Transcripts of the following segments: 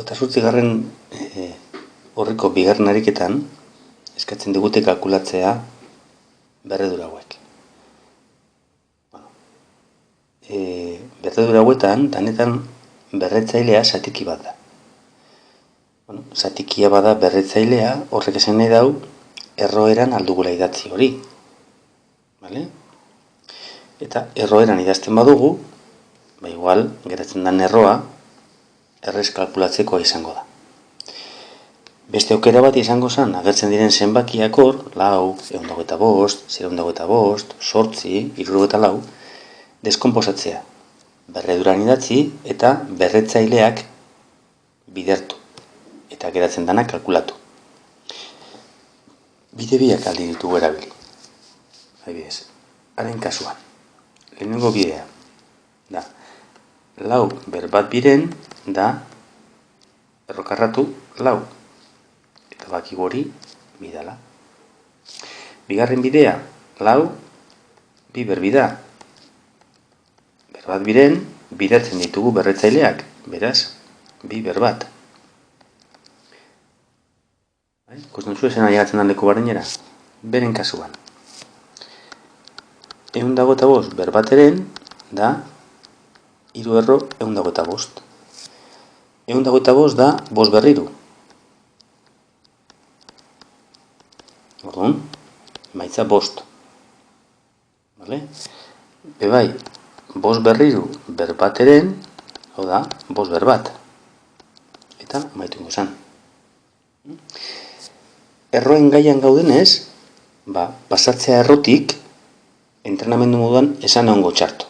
28. Horriko bigarren ariketan eskatzen digute kalkulatzea berredura hauek. Berredura hauetan, danetan berretzailea zatiki bat da. Zatikia bada berretzailea, horrek esan nahi dau, erroeran aldugula idatzi hori. Eta erroeran idazten badugu, igual, geratzen den erroa, errez kalkulatzekoa izango da. Beste aukera bat izango zen, agertzen diren zenbakiak hor, 4, 125, 025, 8, 74, deskonposatzea. Berreduran idatzi eta berretzaileak bidertu. Eta geratzen dana kalkulatu. Bide biak aldi ditugu erabili. Adibidez, haren kasuan. Lehenengo bidea da, 4 berbat biren da errokarratu 4. Eta bakigu hori bidala. Bigarren bidea, 4 bi berbi da. Berbat biren bidertzen ditugu berretzaileak, beraz, bi berbat. Ikusten zu esan aigatzen dan leku barenera. Beren kasuan. 125 berbateren da 3 erro 125. 125 da 5 berriru. Orduan, emaitza 5. Bebai, 5 berriru berbateren, hau da, 5 berbat. Eta amaitu ingo zan. Erroen gaian gaudenez, pasatzea errotik, entrenamendu moduan esan ongo txarto.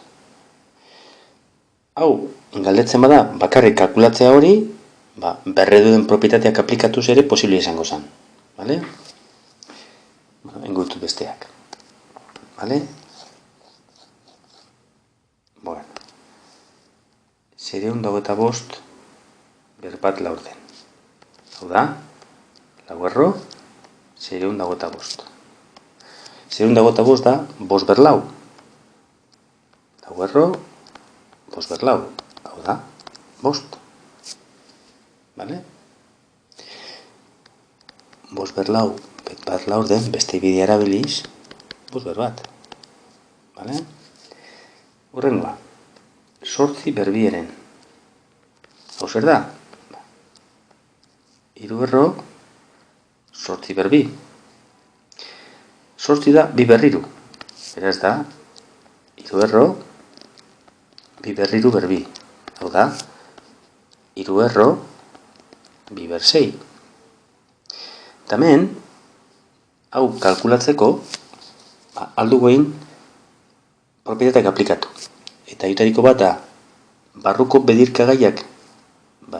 Hau, galdetzen bada, bakarrik kalkulatzea hori, berreduden propietateak aplikatuz ere posible izango zen. Engutu besteak. Bueno. 025 berbat laurden. Hau da, 4 erro, 025. 025 da 5 berlau. 4 erro, 5 berlau. Hau da, 5. 5 berlau, bat laurden, beste bidea erabiliz, 5 berbat. Hurrengoa, 8 berbieren. Hau zer da? 3 erro, 8 berbi. 8 da bi berriru. Beraz da, 3 erro, bi berriru berbi. Hau da, 3 erro, bi bersei. Tamen, hau kalkulatzeko, aldugu egin propietateak aplikatu. Eta itariko bat da, barruko bedirkagaiak,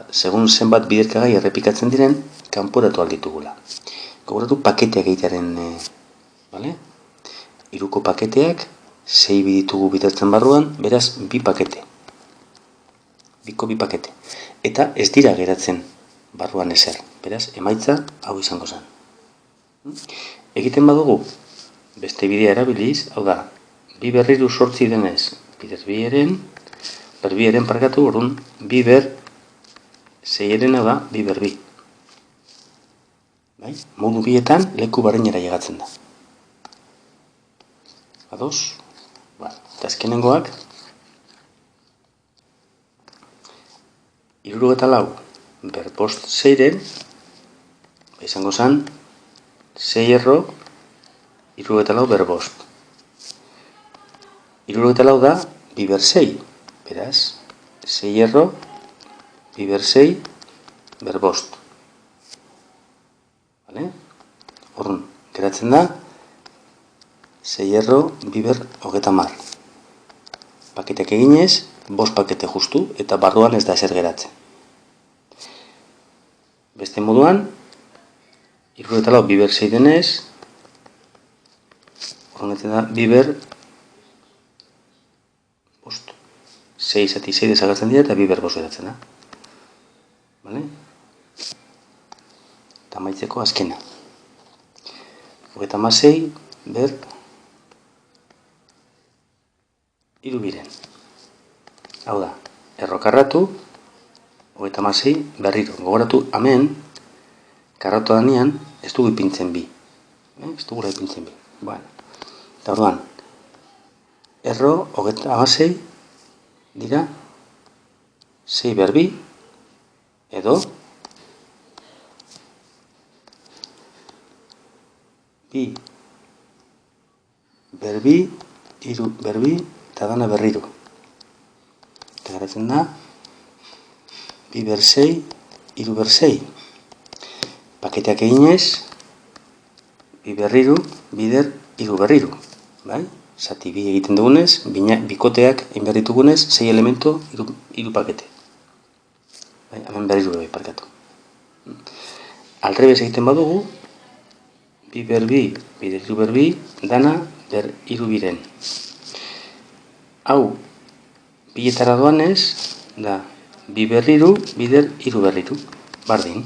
segun zenbat biderkagai errepikatzen diren, kanporatu alditugula. Gogoratu paketeak egitearen, iruko paketeak, 6 biditugu bidertzen barruan, beraz, bi pakete. Biko bi pakete. Eta ez dira geratzen barruan ezer. Beraz, emaitza hau izango zen. Egiten badugu, beste bidea erabiliz, hau da, bi berriru 8 denez, berbieren parkatu, orduan, bi ber, 6eren hau da, bi berbi. Modu bietan, leku barenera llegatzen da. Ados? Eta azkenengoak, 74 ber 5 6ren, izango zen, 6 erro, 74 ber 5. 74 da, bi ber 6. Beraz, 6 erro, bi ber 6, ber 5. Horren, geratzen da, 6 erro, bi ber 30. Paketeak eginez, 5 pakete justu, eta barruan ez da ezer geratzen. Beste moduan, 74 bi ber 6 denez, horretzen da, bi ber 5. 6 zati 6 desagertzen dira, eta bi ber 5 geratzen da. Eta maitzeko azkena. 36 ber 3 biren. Hau da, errokarratu, 6 berriro. Gogoratu, hemen, karratu danean, ez dugu ipintzen bi. Ez dugu ipintzen bi. Bueno, eta orduan, erro, 6 dira, 6 berbi, edo, bi berbi, iru berbi, eta dana berriro. Eta garatzen da, bi ber 6, iru ber 6. Paketeak eginez, bi berriru, bider, iru berriru. Bai? Zati bi egiten dugunez, bikoteak egin behar ditugunez, 6 elemento, iru pakete. Bai? Hemen berriru bai parkatu. Alrebez egiten badugu, bi berbi, bider iru berbi, dana ber iru biren. Hau, biletara doanez, da, bi berriru, bider iru berriru. Bardin.